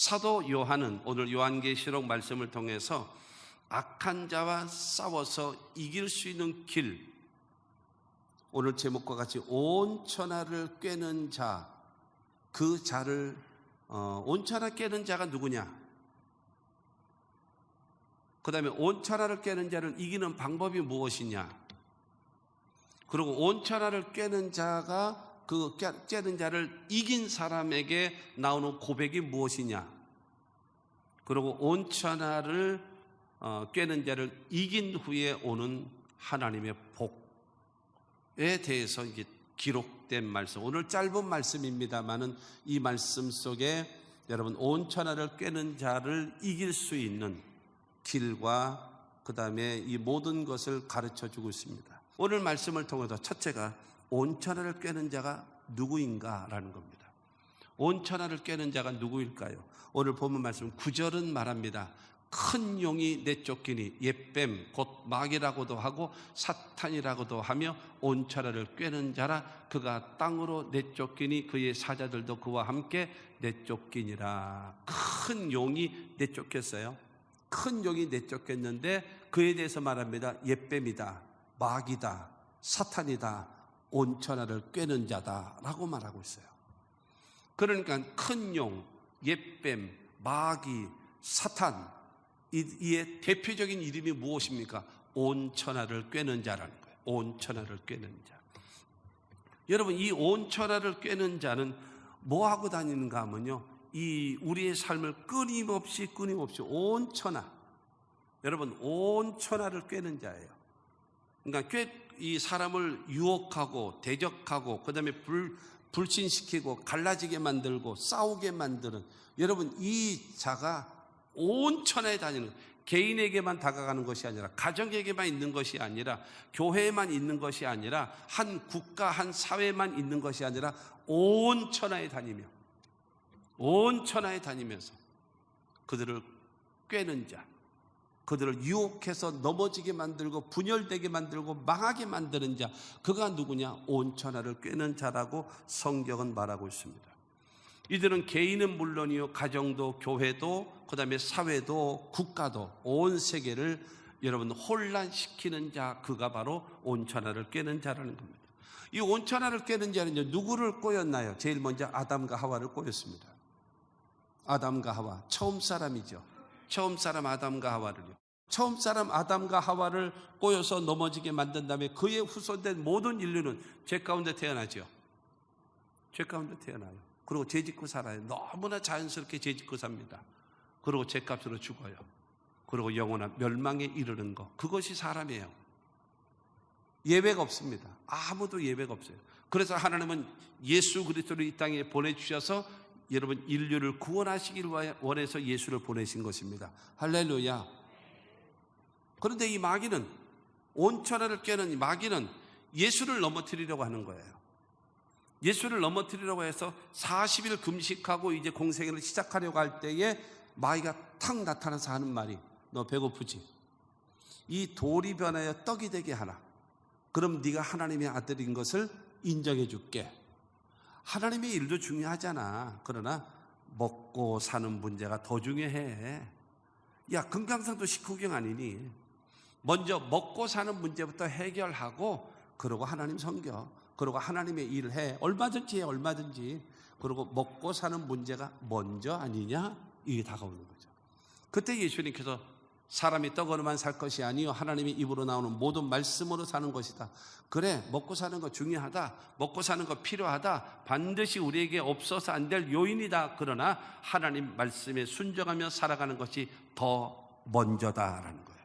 사도 요한은 오늘 요한계시록 말씀을 통해서 악한 자와 싸워서 이길 수 있는 길, 오늘 제목과 같이 온 천하를 꿰는 자, 그 자를 온 천하 꿰는 자가 누구냐? 그 다음에 온 천하를 꿰는 자를 이기는 방법이 무엇이냐? 그리고 온 천하를 꿰는 자가 그 꿰는 자를 이긴 사람에게 나오는 고백이 무엇이냐? 그리고 온 천하를 꿰는 자를 이긴 후에 오는 하나님의 복에 대해서 이게 기록된 말씀. 오늘 짧은 말씀입니다만은 이 말씀 속에 여러분 온 천하를 꿰는 자를 이길 수 있는 길과 그 다음에 이 모든 것을 가르쳐 주고 있습니다. 오늘 말씀을 통해서 첫째가 온 천하를 꿰는 자가 누구인가라는 겁니다. 온 천하를 꿰는 자가 누구일까요? 오늘 본문 말씀 9절은 말합니다. 큰 용이 내쫓기니 옛뱀 곧 마귀라고도 하고 사탄이라고도 하며 온 천하를 꿰는 자라. 그가 땅으로 내쫓기니 그의 사자들도 그와 함께 내쫓기니라. 큰 용이 내쫓겼어요. 큰 용이 내쫓겼는데 그에 대해서 말합니다. 옛뱀이다, 마귀다, 사탄이다, 온 천하를 꿰는 자다 라고 말하고 있어요. 그러니까 큰 용, 옛뱀, 마귀, 사탄, 이의 대표적인 이름이 무엇입니까? 온 천하를 꿰는 자라는 거예요. 온 천하를 꿰는 자. 여러분, 이 온 천하를 꿰는 자는 뭐 하고 다니는가 하면요, 이 우리의 삶을 끊임없이 온 천하, 여러분 온 천하를 꿰는 자예요. 그러니까 이 사람을 유혹하고 대적하고 그 다음에 불신시키고 갈라지게 만들고 싸우게 만드는, 여러분 이 자가 온 천하에 다니는 거예요. 개인에게만 다가가는 것이 아니라, 가정에게만 있는 것이 아니라, 교회에만 있는 것이 아니라, 한 국가 한 사회만 있는 것이 아니라 온 천하에 다니며, 온 천하에 다니면서 그들을 꿰는 자, 그들을 유혹해서 넘어지게 만들고 분열되게 만들고 망하게 만드는 자, 그가 누구냐? 온 천하를 꿰는 자라고 성경은 말하고 있습니다. 이들은 개인은 물론이요, 가정도 교회도 그 다음에 사회도 국가도 온 세계를 여러분 혼란시키는 자, 그가 바로 온 천하를 꿰는 자라는 겁니다. 이 온 천하를 꿰는 자는 누구를 꼬였나요? 제일 먼저 아담과 하와를 꼬였습니다. 아담과 하와, 처음 사람이죠. 처음 사람 아담과 하와를요. 처음 사람 아담과 하와를 꼬여서 넘어지게 만든 다음에 그의 후손된 모든 인류는 죄 가운데 태어나죠. 죄 가운데 태어나요. 그리고 죄 짓고 살아요. 너무나 자연스럽게 죄 짓고 삽니다. 그리고 죄값으로 죽어요. 그리고 영원한 멸망에 이르는 것, 그것이 사람이에요. 예외가 없습니다. 아무도 예외가 없어요. 그래서 하나님은 예수 그리스도를 이 땅에 보내주셔서 여러분 인류를 구원하시길 원해서 예수를 보내신 것입니다. 할렐루야. 그런데 이 마귀는, 온 천하를 꿰는 이 마귀는 예수를 넘어뜨리려고 하는 거예요. 예수를 넘어뜨리려고 해서 40일 금식하고 이제 공생애를 시작하려고 할 때에 마귀가 탁 나타나서 하는 말이, 너 배고프지? 이 돌이 변하여 떡이 되게 하라. 그럼 네가 하나님의 아들인 것을 인정해 줄게. 하나님의 일도 중요하잖아. 그러나 먹고 사는 문제가 더 중요해. 야, 금강산도 식후경 아니니? 먼저 먹고 사는 문제부터 해결하고 그러고 하나님 섬겨. 그러고 하나님의 일을 해. 얼마든지 해, 얼마든지. 그리고 먹고 사는 문제가 먼저 아니냐? 이게 다가오는 거죠. 그때 예수님께서 사람이 떡으로만 살 것이 아니요 하나님의 입으로 나오는 모든 말씀으로 사는 것이다. 그래, 먹고 사는 거 중요하다. 먹고 사는 거 필요하다. 반드시 우리에게 없어서 안 될 요인이다. 그러나 하나님 말씀에 순종하며 살아가는 것이 더 먼저다라는 거예요.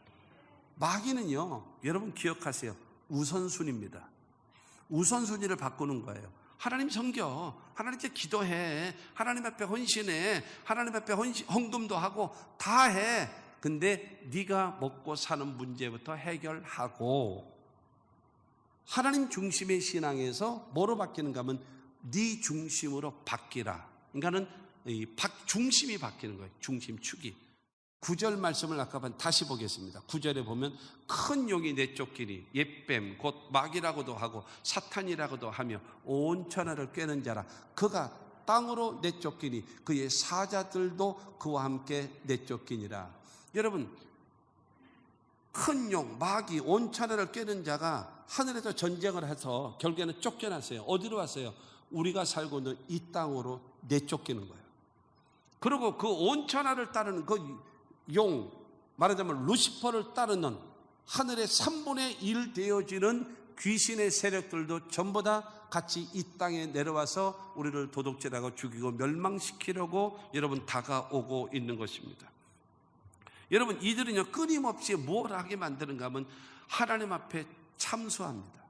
마귀는요, 여러분 기억하세요. 우선순위입니다. 우선순위를 바꾸는 거예요. 하나님 섬겨, 하나님께 기도해, 하나님 앞에 헌신해, 하나님 앞에 헌금도 하고 다 해. 근데 네가 먹고 사는 문제부터 해결하고, 하나님 중심의 신앙에서 뭐로 바뀌는가 하면 네 중심으로 바뀌라. 그러니까는 중심이 바뀌는 거예요. 중심축이. 9절 말씀을 아까 다시 보겠습니다. 9절에 보면 큰 용이 내쫓기니 옛뱀 곧 마귀라고도 하고 사탄이라고도 하며 온 천하를 꿰는 자라. 그가 땅으로 내쫓기니 그의 사자들도 그와 함께 내쫓기니라. 여러분, 큰 용, 마귀, 온 천하를 꿰는 자가 하늘에서 전쟁을 해서 결국에는 쫓겨났어요. 어디로 왔어요? 우리가 살고 있는 이 땅으로 내쫓기는 거예요. 그리고 그 온 천하를 따르는 그 용, 말하자면 루시퍼를 따르는 하늘의 3분의 1 되어지는 귀신의 세력들도 전부 다 같이 이 땅에 내려와서 우리를 도둑질하고 죽이고 멸망시키려고 여러분 다가오고 있는 것입니다. 여러분, 이들은요 끊임없이 뭘 하게 만드는가 하면 하나님 앞에 참소합니다.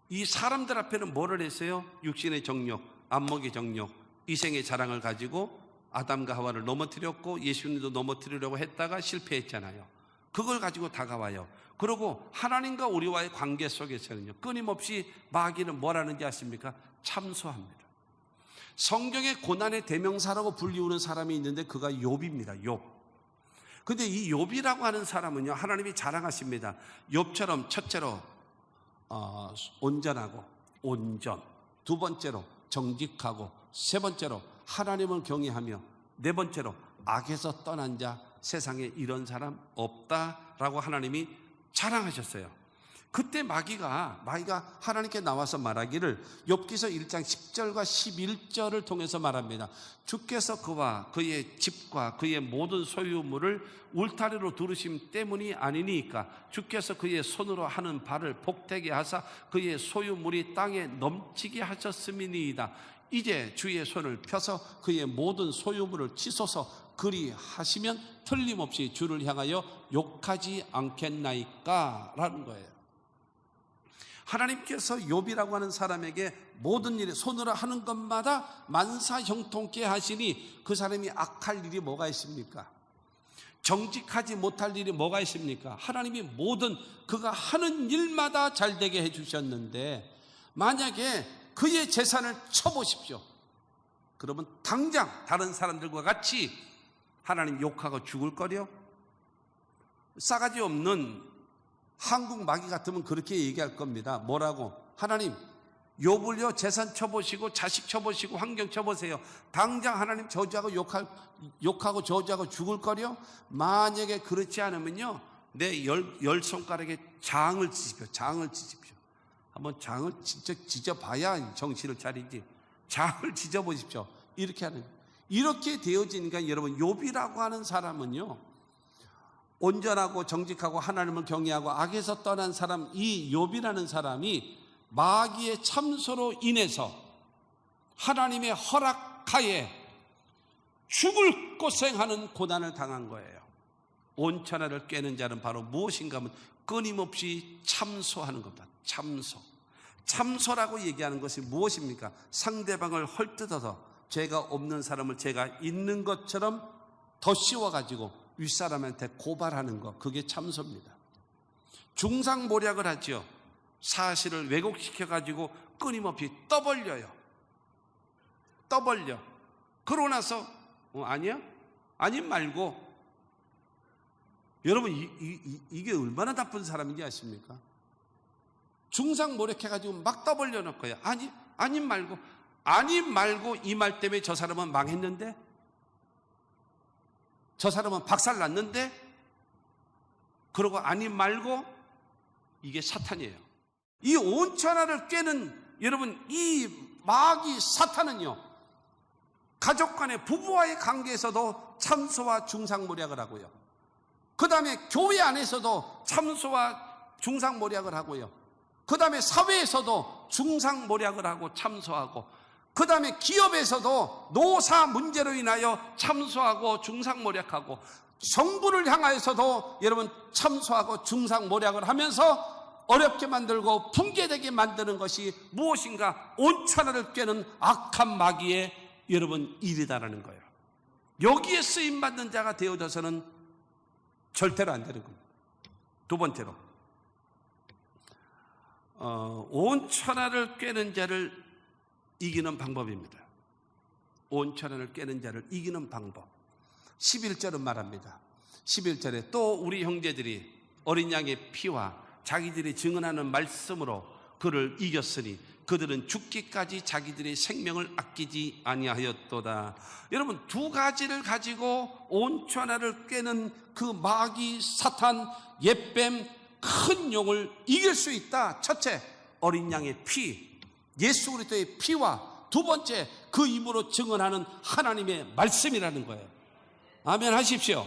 이 사람들 앞에는 뭐를 했어요? 육신의 정욕, 안목의 정욕, 이생의 자랑을 가지고 아담과 하와를 넘어뜨렸고 예수님도 넘어뜨리려고 했다가 실패했잖아요. 그걸 가지고 다가와요. 그리고 하나님과 우리와의 관계 속에서는요 끊임없이 마귀는 뭘 하는지 아십니까? 참소합니다. 성경의 고난의 대명사라고 불리우는 사람이 있는데 그가 욥입니다. 욥. 근데 이 욥이라고 하는 사람은요 하나님이 자랑하십니다. 욥처럼 첫째로 온전하고 온전, 두 번째로 정직하고, 세 번째로 하나님을 경외하며, 네 번째로 악에서 떠난 자, 세상에 이런 사람 없다라고 하나님이 자랑하셨어요. 그때 마귀가 하나님께 나와서 말하기를, 욥기서 1장 10절과 11절을 통해서 말합니다. 주께서 그와 그의 집과 그의 모든 소유물을 울타리로 두르심 때문이 아니니까 주께서 그의 손으로 하는 바를 복되게 하사 그의 소유물이 땅에 넘치게 하셨음이니이다. 이제 주의 손을 펴서 그의 모든 소유물을 치소서. 그리 하시면 틀림없이 주를 향하여 욕하지 않겠나이까? 라는 거예요. 하나님께서 욥이라고 하는 사람에게 모든 일에 손으로 하는 것마다 만사형통케 하시니 그 사람이 악할 일이 뭐가 있습니까? 정직하지 못할 일이 뭐가 있습니까? 하나님이 모든 그가 하는 일마다 잘되게 해주셨는데 만약에 그의 재산을 쳐보십시오. 그러면 당장 다른 사람들과 같이 하나님 욕하고 죽을 거려? 싸가지 없는 한국 마귀 같으면 그렇게 얘기할 겁니다. 뭐라고? 하나님, 욥을요 재산 쳐보시고 자식 쳐보시고 환경 쳐보세요. 당장 하나님 저주하고 욕하고 저주하고 죽을 거려? 만약에 그렇지 않으면요 내 열 손가락에 장을 치십시오. 장을 치십시오. 한번 장을 진짜 찢어봐야 정신을 차리지. 장을 찢어보십시오. 이렇게 하는, 이렇게 되어지니까 여러분, 욥이라고 하는 사람은요 온전하고 정직하고 하나님을 경외하고 악에서 떠난 사람, 이 욥이라는 사람이 마귀의 참소로 인해서 하나님의 허락하에 죽을 고생하는 고난을 당한 거예요. 온 천하를 꿰는 자는 바로 무엇인가 하면 끊임없이 참소하는 겁니다. 참소라고 얘기하는 것이 무엇입니까? 상대방을 헐뜯어서 죄가 없는 사람을 죄가 있는 것처럼 더 씌워가지고 윗사람한테 고발하는 것, 그게 참소입니다. 중상모략을 하죠. 사실을 왜곡시켜가지고 끊임없이 떠벌려요. 그러고 나서 아니야? 아니 말고. 여러분 이게 얼마나 나쁜 사람인지 아십니까? 중상모략해가지고 막 떠벌려 놓고요. 아니 말고 이 말 때문에 저 사람은 망했는데, 저 사람은 박살 났는데, 그러고 아니 말고. 이게 사탄이에요. 이 온 천하를 꿰는 여러분 이 마귀 사탄은요 가족 간의 부부와의 관계에서도 참소와 중상모략을 하고요, 그 다음에 교회 안에서도 참소와 중상모략을 하고요, 그 다음에 사회에서도 중상모략을 하고 참소하고, 그 다음에 기업에서도 노사 문제로 인하여 참소하고 중상모략하고, 성부를 향하여서도 여러분 참소하고 중상모략을 하면서 어렵게 만들고 붕괴되게 만드는 것이 무엇인가? 온 천하를 꿰는 악한 마귀의 여러분 일이다라는 거예요. 여기에 쓰임받는 자가 되어져서는 절대로 안 되는 겁니다. 두 번째로 온 천하를 꿰는 자를 이기는 방법입니다. 온 천하를 꿰는 자를 이기는 방법. 11절은 말합니다. 11절에 또 우리 형제들이 어린 양의 피와 자기들이 증언하는 말씀으로 그를 이겼으니 그들은 죽기까지 자기들의 생명을 아끼지 아니하였도다. 여러분, 두 가지를 가지고 온 천하를 꿰는 그 마귀, 사탄, 옛뱀, 큰 용을 이길 수 있다. 첫째, 어린 양의 피, 예수 그리스도의 피와 두 번째, 그 입으로 증언하는 하나님의 말씀이라는 거예요. 아멘 하십시오.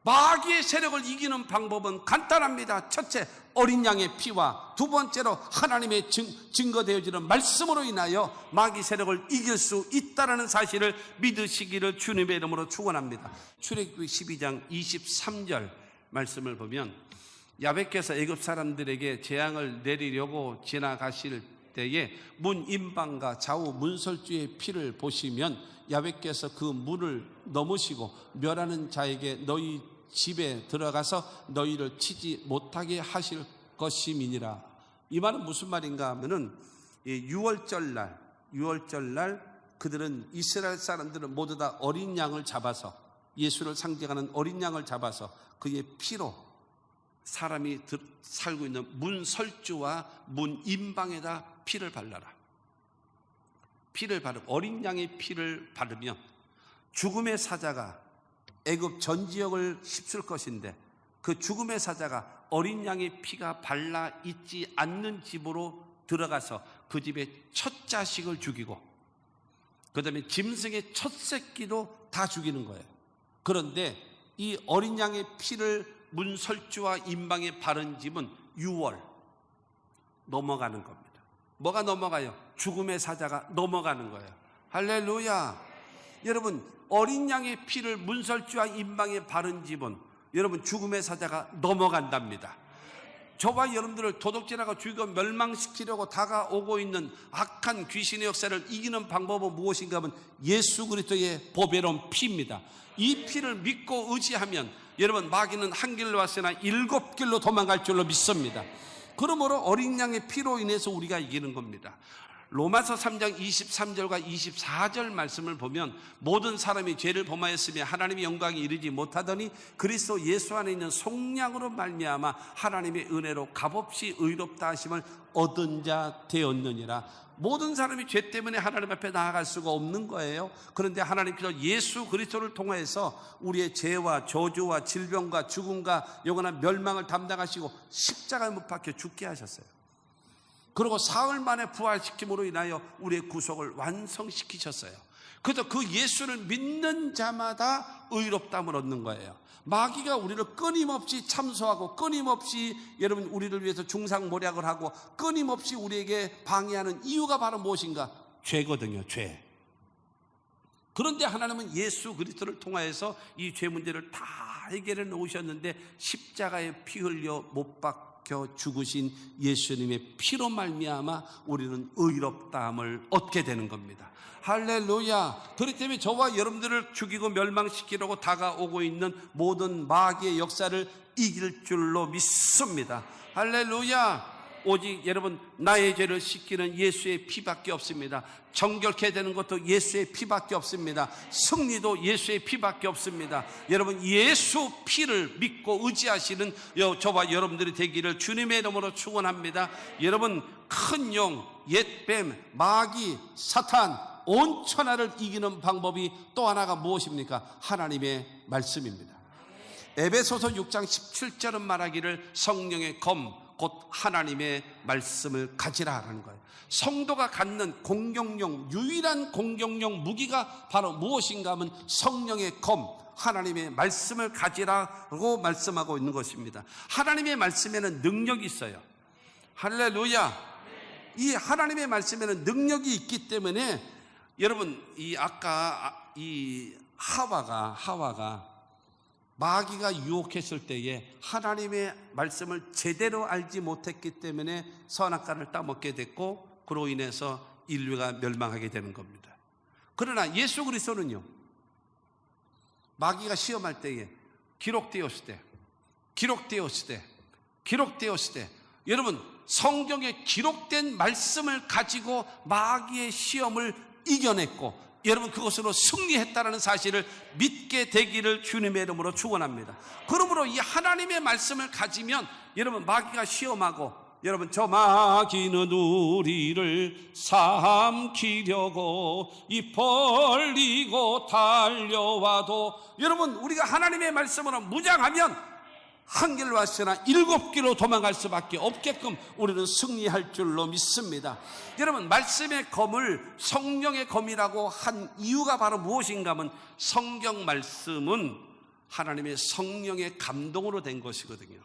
마귀의 세력을 이기는 방법은 간단합니다. 첫째, 어린 양의 피와 두 번째로 하나님의 증거되어지는 말씀으로 인하여 마귀 세력을 이길 수 있다는 사실을 믿으시기를 주님의 이름으로 축원합니다. 출애굽기 12장 23절 말씀을 보면 야훼께서 애굽 사람들에게 재앙을 내리려고 지나가실 때에 문 임방과 좌우 문설주의 피를 보시면 야훼께서 그 문을 넘으시고 멸하는 자에게 너희 집에 들어가서 너희를 치지 못하게 하실 것임이니라. 이 말은 무슨 말인가 하면은 6월절 날 그들은 이스라엘 사람들은 모두 다 어린 양을 잡아서, 예수를 상징하는 어린 양을 잡아서 그의 피로 사람이 살고 있는 문 설주와 문 임방에다 피를 발라라. 피를 바르고 어린 양의 피를 바르면 죽음의 사자가 애굽 전 지역을 휩쓸 것인데, 그 죽음의 사자가 어린 양의 피가 발라 있지 않는 집으로 들어가서 그 집의 첫 자식을 죽이고 그 다음에 짐승의 첫 새끼도 다 죽이는 거예요. 그런데 이 어린 양의 피를 문설주와 임방에 바른 집은 6월 넘어가는 겁니다. 뭐가 넘어가요? 죽음의 사자가 넘어가는 거예요. 할렐루야. 여러분, 어린 양의 피를 문설주와 임방에 바른 집은 여러분 죽음의 사자가 넘어간답니다. 저와 여러분들을 도둑질하고 죽이고 멸망시키려고 다가오고 있는 악한 귀신의 역사를 이기는 방법은 무엇인가 하면 예수 그리스도의 보배로운 피입니다. 이 피를 믿고 의지하면 여러분 마귀는 한 길로 왔으나 7길로 도망갈 줄로 믿습니다. 그러므로 어린 양의 피로 인해서 우리가 이기는 겁니다. 로마서 3장 23절과 24절 말씀을 보면 모든 사람이 죄를 범하였으며 하나님의 영광에 이르지 못하더니 그리스도 예수 안에 있는 속량으로 말미암아 하나님의 은혜로 값없이 의롭다 하심을 얻은 자 되었느니라. 모든 사람이 죄 때문에 하나님 앞에 나아갈 수가 없는 거예요. 그런데 하나님께서 예수 그리스도를 통해서 우리의 죄와 저주와 질병과 죽음과 영원한 멸망을 담당하시고 십자가에 못 박혀 죽게 하셨어요. 그리고 사흘 만에 부활시킴으로 인하여 우리의 구속을 완성시키셨어요. 그래서 그 예수를 믿는 자마다 의롭다함을 얻는 거예요. 마귀가 우리를 끊임없이 참소하고 끊임없이 여러분 우리를 위해서 중상모략을 하고 끊임없이 우리에게 방해하는 이유가 바로 무엇인가? 죄거든요. 죄. 그런데 하나님은 예수 그리스도를 통하여서 이 죄 문제를 다 해결해 놓으셨는데 십자가에 피 흘려 못 박혀 죽으신 예수님의 피로 말미암아 우리는 의롭다함을 얻게 되는 겁니다. 할렐루야. 그렇기 때문에 저와 여러분들을 죽이고 멸망시키려고 다가오고 있는 모든 마귀의 역사를 이길 줄로 믿습니다. 할렐루야. 오직 여러분 나의 죄를 씻기는 예수의 피밖에 없습니다. 정결케 되는 것도 예수의 피밖에 없습니다. 승리도 예수의 피밖에 없습니다. 여러분 예수 피를 믿고 의지하시는 저와 여러분들이 되기를 주님의 이름으로 축원합니다. 여러분 큰 용, 옛뱀, 마귀, 사탄 온 천하를 이기는 방법이 또 하나가 무엇입니까? 하나님의 말씀입니다. 에베소서 6장 17절은 말하기를 성령의 검 곧 하나님의 말씀을 가지라 하는 거예요. 성도가 갖는 공격용, 유일한 공격용 무기가 바로 무엇인가 하면 성령의 검, 하나님의 말씀을 가지라고 말씀하고 있는 것입니다. 하나님의 말씀에는 능력이 있어요. 할렐루야. 이 하나님의 말씀에는 능력이 있기 때문에 여러분 아까 하와가 마귀가 유혹했을 때에 하나님의 말씀을 제대로 알지 못했기 때문에 선악과를 따먹게 됐고 그로 인해서 인류가 멸망하게 되는 겁니다. 그러나 예수 그리스도는요, 마귀가 시험할 때에 기록되었을 때 여러분 성경에 기록된 말씀을 가지고 마귀의 시험을 이겨냈고 여러분 그것으로 승리했다는 사실을 믿게 되기를 주님의 이름으로 축원합니다. 그러므로 이 하나님의 말씀을 가지면 여러분 마귀가 시험하고 여러분, 저 마귀는 우리를 삼키려고 입 벌리고 달려와도, 여러분, 우리가 하나님의 말씀으로 무장하면 한 길로 왔으나 7길로 도망갈 수밖에 없게끔 우리는 승리할 줄로 믿습니다. 여러분, 말씀의 검을 성령의 검이라고 한 이유가 바로 무엇인가 하면, 성경 말씀은 하나님의 성령의 감동으로 된 것이거든요.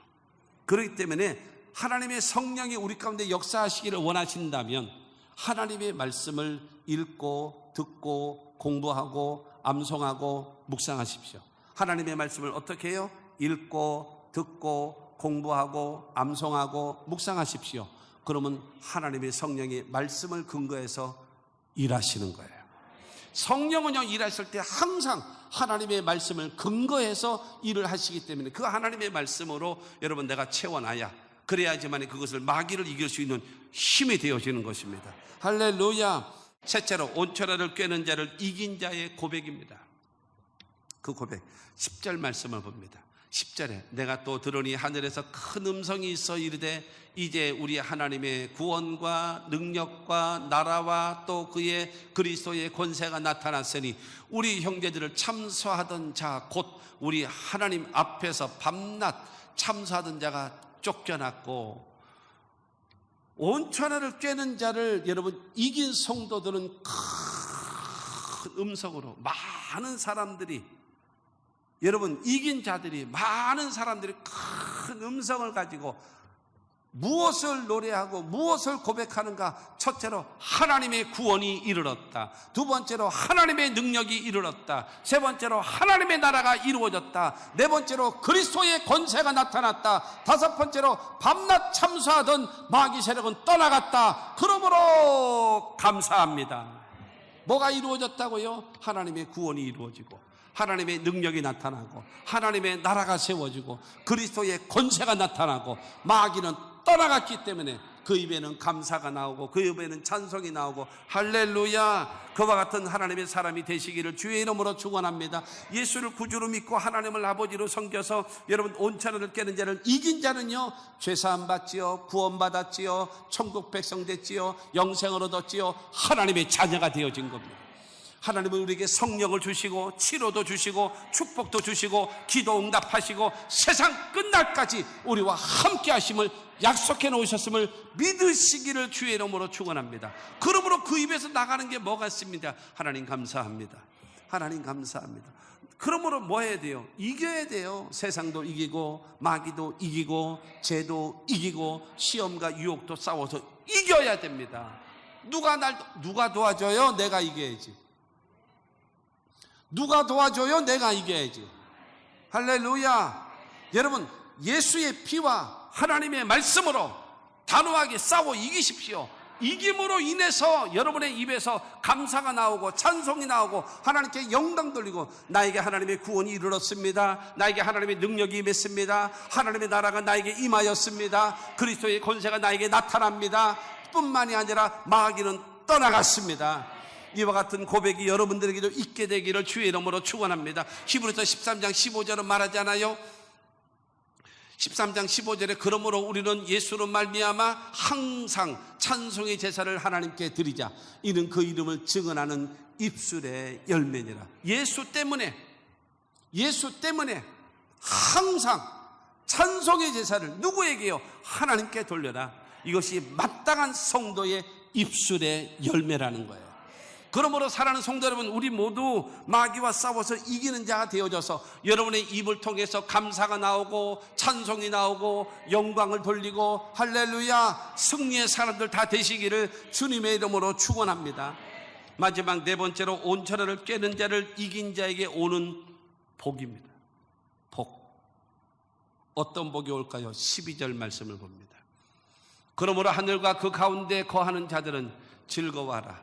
그렇기 때문에 하나님의 성령이 우리 가운데 역사하시기를 원하신다면 하나님의 말씀을 읽고 듣고 공부하고 암송하고 묵상하십시오. 하나님의 말씀을 어떻게 해요? 읽고 듣고 공부하고 암송하고 묵상하십시오. 그러면 하나님의 성령이 말씀을 근거해서 일하시는 거예요. 성령은요, 일하실 때 항상 하나님의 말씀을 근거해서 일을 하시기 때문에 그 하나님의 말씀으로 여러분 내가 채워놔야, 그래야지만 그것을 마귀를 이길 수 있는 힘이 되어지는 것입니다. 할렐루야. 셋째로, 온천하를 꿰는 자를 이긴 자의 고백입니다. 그 고백 10절 말씀을 봅니다. 10절에 내가 또 들으니 하늘에서 큰 음성이 있어 이르되 이제 우리 하나님의 구원과 능력과 나라와 또 그의 그리스도의 권세가 나타났으니 우리 형제들을 참소하던 자 곧 우리 하나님 앞에서 밤낮 참소하던 자가 쫓겨났고, 온천하를 꿰는 자를 여러분 이긴 성도들은 큰 음성으로 많은 사람들이, 여러분 이긴 자들이, 많은 사람들이 큰 음성을 가지고 무엇을 노래하고 무엇을 고백하는가? 첫째로 하나님의 구원이 이르렀다. 두 번째로 하나님의 능력이 이르렀다. 세 번째로 하나님의 나라가 이루어졌다. 네 번째로 그리스도의 권세가 나타났다. 다섯 번째로 밤낮 참수하던 마귀 세력은 떠나갔다. 그러므로 감사합니다. 뭐가 이루어졌다고요? 하나님의 구원이 이루어지고 하나님의 능력이 나타나고 하나님의 나라가 세워지고 그리스도의 권세가 나타나고 마귀는 떠나갔기 때문에 그 입에는 감사가 나오고 그 입에는 찬송이 나오고, 할렐루야. 그와 같은 하나님의 사람이 되시기를 주의 이름으로 축원합니다. 예수를 구주로 믿고 하나님을 아버지로 섬겨서 여러분 온천하를 깨는 자를 이긴 자는요, 죄사함 받지요, 구원받았지요, 천국 백성 됐지요, 영생을 얻었지요, 하나님의 자녀가 되어진 겁니다. 하나님은 우리에게 성령을 주시고 치료도 주시고 축복도 주시고 기도 응답하시고 세상 끝날까지 우리와 함께 하심을 약속해 놓으셨음을 믿으시기를 주의 이름으로 축원합니다. 그러므로 그 입에서 나가는 게 뭐가 있습니다? 하나님 감사합니다. 하나님 감사합니다. 그러므로 뭐 해야 돼요? 이겨야 돼요. 세상도 이기고 마귀도 이기고 죄도 이기고 시험과 유혹도 싸워서 이겨야 됩니다. 누가 도와줘요? 내가 이겨야지. 누가 도와줘요? 내가 이겨야지. 할렐루야. 여러분, 예수의 피와 하나님의 말씀으로 단호하게 싸워 이기십시오. 이김으로 인해서 여러분의 입에서 감사가 나오고 찬송이 나오고 하나님께 영광 돌리고, 나에게 하나님의 구원이 이르렀습니다. 나에게 하나님의 능력이 임했습니다. 하나님의 나라가 나에게 임하였습니다. 그리스도의 권세가 나에게 나타납니다. 뿐만이 아니라 마귀는 떠나갔습니다. 이와 같은 고백이 여러분들에게도 있게 되기를 주의 이름으로 축원합니다. 히브리서 13장 15절은 말하잖아요. 13장 15절에 그러므로 우리는 예수로 말미암아 항상 찬송의 제사를 하나님께 드리자. 이는 그 이름을 증언하는 입술의 열매니라. 예수 때문에 항상 찬송의 제사를 누구에게요? 하나님께 돌려라. 이것이 마땅한 성도의 입술의 열매라는 거예요. 그러므로 사랑하는 성도 여러분, 우리 모두 마귀와 싸워서 이기는 자가 되어져서 여러분의 입을 통해서 감사가 나오고 찬송이 나오고 영광을 돌리고 할렐루야 승리의 사람들 다 되시기를 주님의 이름으로 축원합니다. 마지막 네 번째로, 온천하를 깨는 자를 이긴 자에게 오는 복입니다. 복. 어떤 복이 올까요? 12절 말씀을 봅니다. 그러므로 하늘과 그 가운데 거하는 자들은 즐거워하라.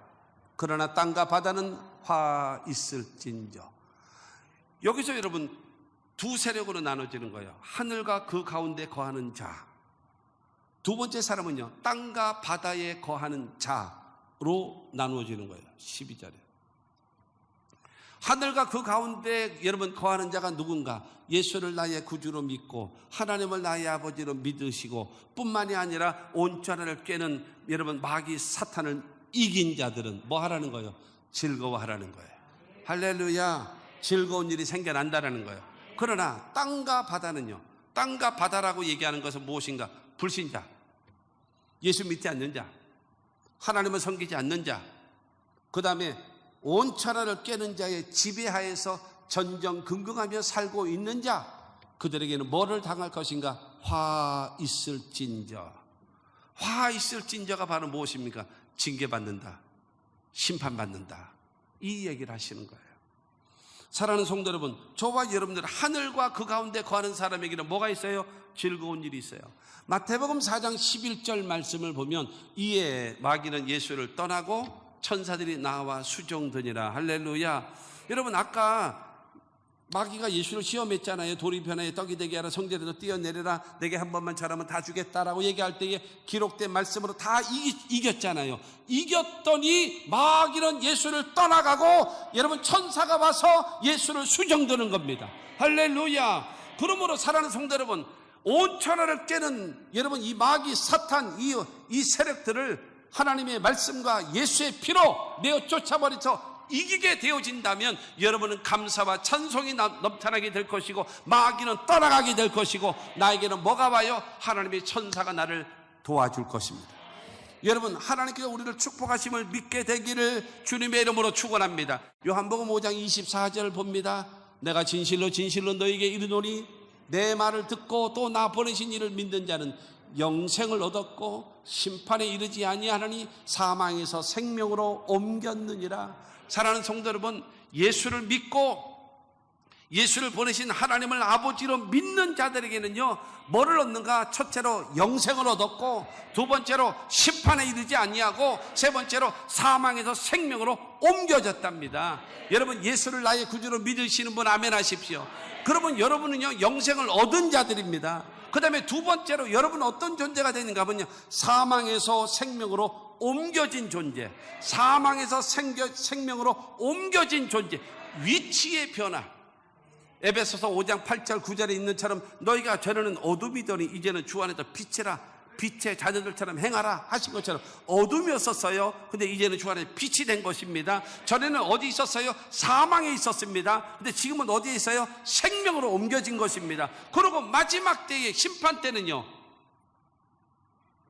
그러나 땅과 바다는 화 있을진저. 여기서 여러분 두 세력으로 나눠지는 거예요. 하늘과 그 가운데 거하는 자. 두 번째 사람은요, 땅과 바다에 거하는 자로 나누어지는 거예요. 12절에 하늘과 그 가운데 여러분 거하는 자가 누군가? 예수를 나의 구주로 믿고 하나님을 나의 아버지로 믿으시고 뿐만이 아니라 온천하를 꿰는 여러분 마귀 사탄을 이긴 자들은 뭐 하라는 거예요? 즐거워하라는 거예요. 할렐루야. 즐거운 일이 생겨난다라는 거예요. 그러나 땅과 바다는요, 땅과 바다라고 얘기하는 것은 무엇인가? 불신자, 예수 믿지 않는 자, 하나님을 섬기지 않는 자, 그 다음에 온천하를 꿰는 자의 지배하에서 전전긍긍하며 살고 있는 자, 그들에게는 뭐를 당할 것인가? 화 있을진저. 화 있을진저가 바로 무엇입니까? 징계받는다, 심판받는다, 이 얘기를 하시는 거예요. 사랑하는 성도 여러분, 저와 여러분들 하늘과 그 가운데 거하는 사람에게는 뭐가 있어요? 즐거운 일이 있어요. 마태복음 4장 11절 말씀을 보면 이에 마귀는 예수를 떠나고 천사들이 나와 수종드니라. 할렐루야. 여러분, 아까 마귀가 예수를 시험했잖아요. 돌이 변화에 떡이 되게 하라, 성전에서 뛰어내려라, 내게 한 번만 잘하면 다 주겠다라고 얘기할 때에 기록된 말씀으로 다 이겼잖아요. 이겼더니 마귀는 예수를 떠나가고 여러분 천사가 와서 예수를 수종드는 겁니다. 할렐루야. 그러므로 사랑하는 성도 여러분, 온천하를 깨는 여러분 이 마귀 사탄 이 세력들을 하나님의 말씀과 예수의 피로 내어 쫓아버려서 이기게 되어진다면 여러분은 감사와 찬송이 넘쳐나게 될 것이고 마귀는 떠나가게 될 것이고 나에게는 뭐가 와요? 하나님의 천사가 나를 도와줄 것입니다. 여러분, 하나님께서 우리를 축복하심을 믿게 되기를 주님의 이름으로 축원합니다. 요한복음 5장 24절 봅니다. 내가 진실로 진실로 너에게 이르노니 내 말을 듣고 또 나 보내신 이를 믿는 자는 영생을 얻었고 심판에 이르지 아니하나니 사망에서 생명으로 옮겼느니라. 사랑하는 성도 여러분, 예수를 믿고 예수를 보내신 하나님을 아버지로 믿는 자들에게는요 뭐를 얻는가? 첫째로 영생을 얻었고, 두 번째로 심판에 이르지 아니하고, 세 번째로 사망에서 생명으로 옮겨졌답니다. 여러분, 예수를 나의 구주로 믿으시는 분 아멘 하십시오. 그러면 여러분은요 영생을 얻은 자들입니다. 그 다음에 두 번째로 여러분 어떤 존재가 되는가 하면요, 사망에서 생명으로 옮겨진 존재, 사망에서 생명으로 옮겨진 존재, 위치의 변화. 에베소서 5장 8절 9절에 있는 처럼 너희가 전에는 어둠이더니 이제는 주 안에서 빛이라, 빛의 자녀들처럼 행하라 하신 것처럼 어둠이었었어요. 근데 이제는 주 안에 빛이 된 것입니다. 전에는 어디 있었어요? 사망에 있었습니다. 근데 지금은 어디에 있어요? 생명으로 옮겨진 것입니다. 그리고 마지막 때의 심판 때는요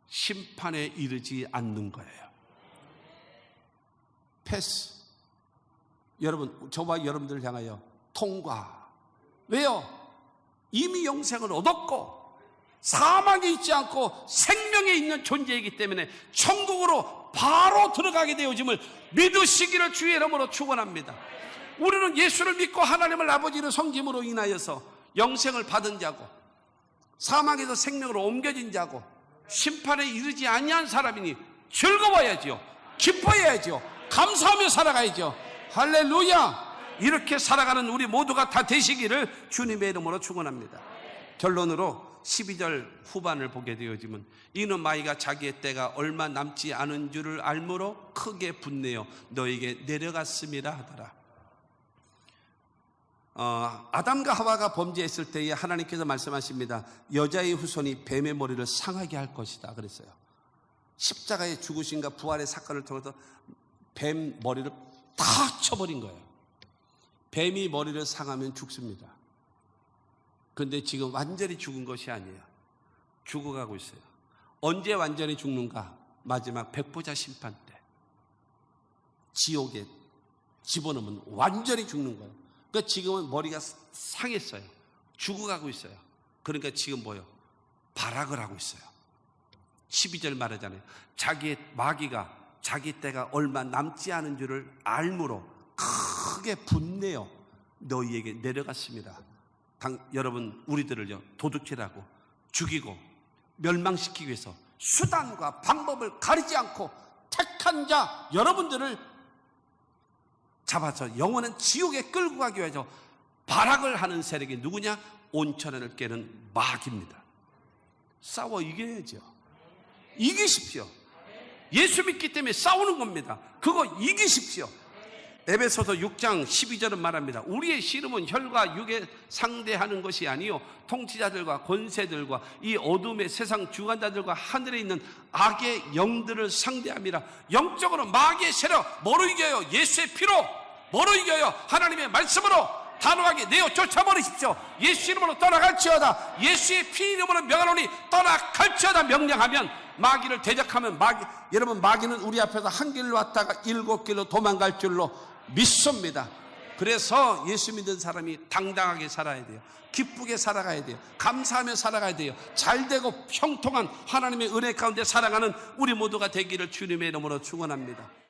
심판에 이르지 않는 거예요. 패스. 여러분, 저와 여러분들을 향하여 통과. 왜요? 이미 영생을 얻었고 사망에 있지 않고 생명에 있는 존재이기 때문에 천국으로 바로 들어가게 되어짐을 믿으시기를 주의 이름으로 축원합니다. 우리는 예수를 믿고 하나님을 아버지로 섬김으로 인하여서 영생을 받은 자고 사망에서 생명으로 옮겨진 자고 심판에 이르지 아니한 사람이니 즐거워야죠, 기뻐해야죠, 감사하며 살아가야죠. 할렐루야. 이렇게 살아가는 우리 모두가 다 되시기를 주님의 이름으로 축원합니다. 결론으로 12절 후반을 보게 되어지면 이는 마귀가 자기의 때가 얼마 남지 않은 줄을 알므로 크게 분내어 너에게 내려갔음이라 하더라. 아담과 하와가 범죄했을 때에 하나님께서 말씀하십니다. 여자의 후손이 뱀의 머리를 상하게 할 것이다 그랬어요. 십자가의 죽으심과 부활의 사건을 통해서 뱀 머리를 다 쳐버린 거예요. 뱀이 머리를 상하면 죽습니다. 그런데 지금 완전히 죽은 것이 아니에요. 죽어가고 있어요. 언제 완전히 죽는가? 마지막 백보자 심판 때 지옥에 집어넣으면 완전히 죽는 거예요. 그러니까 지금은 머리가 상했어요. 죽어가고 있어요. 그러니까 지금 뭐예요? 발악을 하고 있어요. 12절 말하잖아요. 마귀가 자기 때가 얼마 남지 않은 줄을 알므로 크게 분내어 너희에게 내려갔습니다. 여러분, 우리들을요 도둑질하고 죽이고 멸망시키기 위해서 수단과 방법을 가리지 않고 택한 자 여러분들을 잡아서 영원한 지옥에 끌고 가기 위해서 발악을 하는 세력이 누구냐? 온천을 깨는 마귀입니다. 싸워 이겨야죠. 이기십시오. 예수 믿기 때문에 싸우는 겁니다. 그거 이기십시오. 에베소서 6장 12절은 말합니다. 우리의 씨름은 혈과 육에 상대하는 것이 아니요 통치자들과 권세들과 이 어둠의 세상 주관자들과 하늘에 있는 악의 영들을 상대함이라. 영적으로 마귀의 세력 뭐로 이겨요? 예수의 피로. 뭐로 이겨요? 하나님의 말씀으로 단호하게 내어 쫓아버리십시오. 예수 이름으로 떠나갈지어다. 예수의 피 이름으로 명하노니 떠나갈지어다 명령하면 마귀를 대적하면 여러분 마귀는 우리 앞에서 한 길로 왔다가 7길로 도망갈 줄로 믿습니다. 그래서 예수 믿는 사람이 당당하게 살아야 돼요. 기쁘게 살아가야 돼요. 감사하며 살아가야 돼요. 잘되고 형통한 하나님의 은혜 가운데 살아가는 우리 모두가 되기를 주님의 이름으로 축원합니다.